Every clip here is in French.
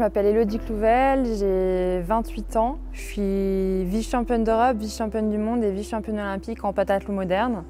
Je m'appelle Élodie Clouvel, j'ai 28 ans. Je suis vice-championne d'Europe, vice-championne du monde et vice-championne olympique en pentathlon moderne.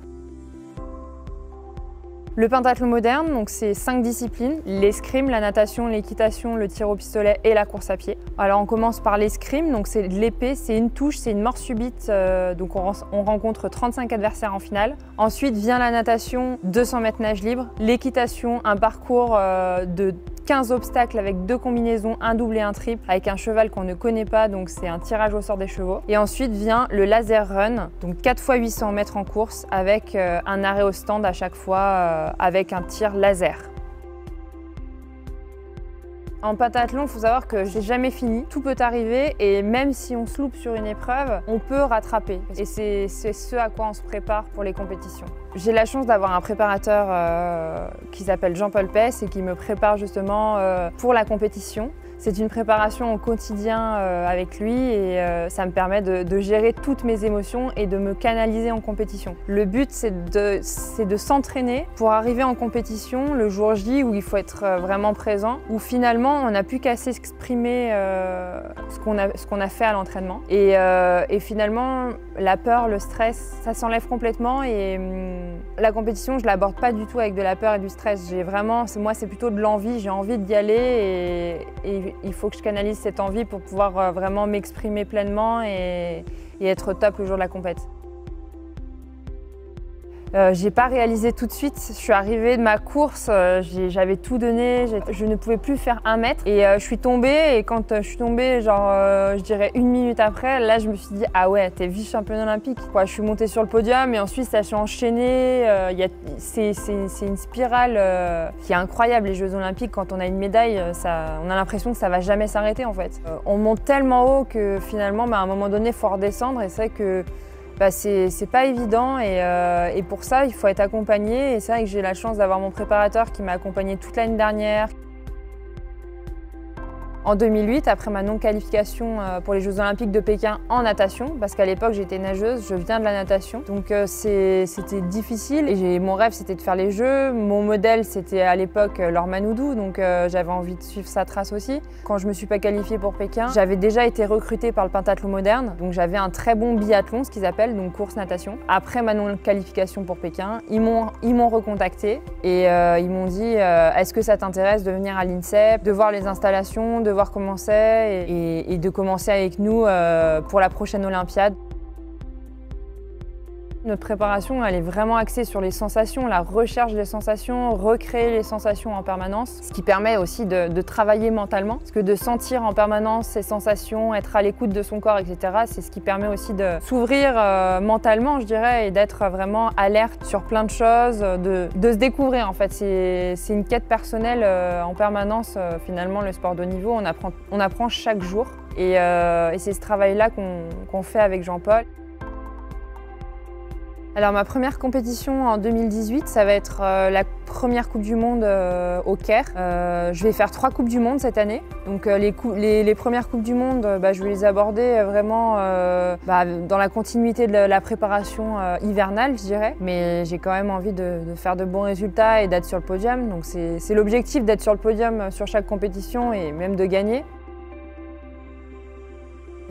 Le pentathlon moderne, c'est 5 disciplines, l'escrime, la natation, l'équitation, le tir au pistolet et la course à pied. Alors on commence par l'escrime, c'est de l'épée, c'est une touche, c'est une mort subite, donc on rencontre 35 adversaires en finale. Ensuite vient la natation, 200 mètres nage libre, l'équitation, un parcours de 15 obstacles avec 2 combinaisons, un double et un triple, avec un cheval qu'on ne connaît pas, donc c'est un tirage au sort des chevaux. Et ensuite vient le laser run, donc 4 x 800 mètres en course, avec un arrêt au stand à chaque fois, avec un tir laser. En pentathlon, il faut savoir que j'ai jamais fini, tout peut arriver et même si on se loupe sur une épreuve, on peut rattraper. Et c'est ce à quoi on se prépare pour les compétitions. J'ai la chance d'avoir un préparateur qui s'appelle Jean-Paul Pess et qui me prépare justement pour la compétition. C'est une préparation au quotidien avec lui et ça me permet de gérer toutes mes émotions et de me canaliser en compétition. Le but, c'est de s'entraîner pour arriver en compétition le jour J où il faut être vraiment présent, où finalement on n'a plus qu'à s'exprimer ce qu'on a fait à l'entraînement. Et finalement, la peur, le stress, ça s'enlève complètement et la compétition, je ne l'aborde pas du tout avec de la peur et du stress. Moi, c'est plutôt de l'envie, j'ai envie d'y aller et il faut que je canalise cette envie pour pouvoir vraiment m'exprimer pleinement et être au top le jour de la compétition. J'ai pas réalisé tout de suite, je suis arrivée de ma course, j'avais tout donné, je ne pouvais plus faire 1 mètre et je suis tombée et quand je suis tombée, je dirais 1 minute après, là je me suis dit ah ouais, t'es vice-championne olympique. Je suis montée sur le podium et ensuite ça s'est enchaîné, c'est une spirale qui est incroyable les Jeux olympiques, quand on a une médaille, on a l'impression que ça va jamais s'arrêter en fait. On monte tellement haut que finalement à un moment donné il faut redescendre et c'est vrai que c'est pas évident et pour ça il faut être accompagné et c'est vrai que j'ai la chance d'avoir mon préparateur qui m'a accompagné toute l'année dernière. En 2008, après ma non-qualification pour les Jeux Olympiques de Pékin en natation, parce qu'à l'époque j'étais nageuse, je viens de la natation, donc c'était difficile et mon rêve c'était de faire les Jeux. Mon modèle c'était à l'époque Laure Manodou, donc j'avais envie de suivre sa trace aussi. Quand je me suis pas qualifiée pour Pékin, j'avais déjà été recrutée par le pentathlon moderne, donc j'avais un très bon biathlon, ce qu'ils appellent, donc course-natation. Après ma non-qualification pour Pékin, ils m'ont recontacté et ils m'ont dit est-ce que ça t'intéresse de venir à l'INSEP, de voir les installations, de voir comment c'est et de commencer avec nous pour la prochaine Olympiade. Notre préparation, elle est vraiment axée sur les sensations, la recherche des sensations, recréer les sensations en permanence, ce qui permet aussi de travailler mentalement, parce que de sentir en permanence ces sensations, être à l'écoute de son corps, etc., c'est ce qui permet aussi de s'ouvrir mentalement, je dirais, et d'être vraiment alerte sur plein de choses, de se découvrir en fait. C'est une quête personnelle en permanence, finalement, le sport de haut niveau, on apprend chaque jour et c'est ce travail-là qu'on fait avec Jean-Paul. Alors ma première compétition en 2018, ça va être la première Coupe du Monde au Caire. Je vais faire 3 Coupes du Monde cette année. Donc les premières Coupes du Monde, je vais les aborder vraiment dans la continuité de la préparation hivernale, je dirais. Mais j'ai quand même envie de faire de bons résultats et d'être sur le podium. Donc c'est l'objectif d'être sur le podium sur chaque compétition et même de gagner.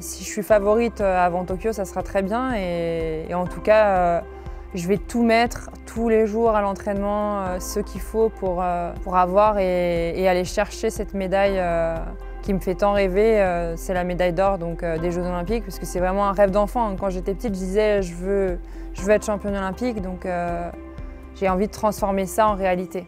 Si je suis favorite avant Tokyo, ça sera très bien et en tout cas, je vais tout mettre tous les jours à l'entraînement, ce qu'il faut pour avoir et aller chercher cette médaille qui me fait tant rêver. C'est la médaille d'or des Jeux Olympiques, parce que c'est vraiment un rêve d'enfant. Quand j'étais petite, je disais je veux être championne olympique, donc j'ai envie de transformer ça en réalité.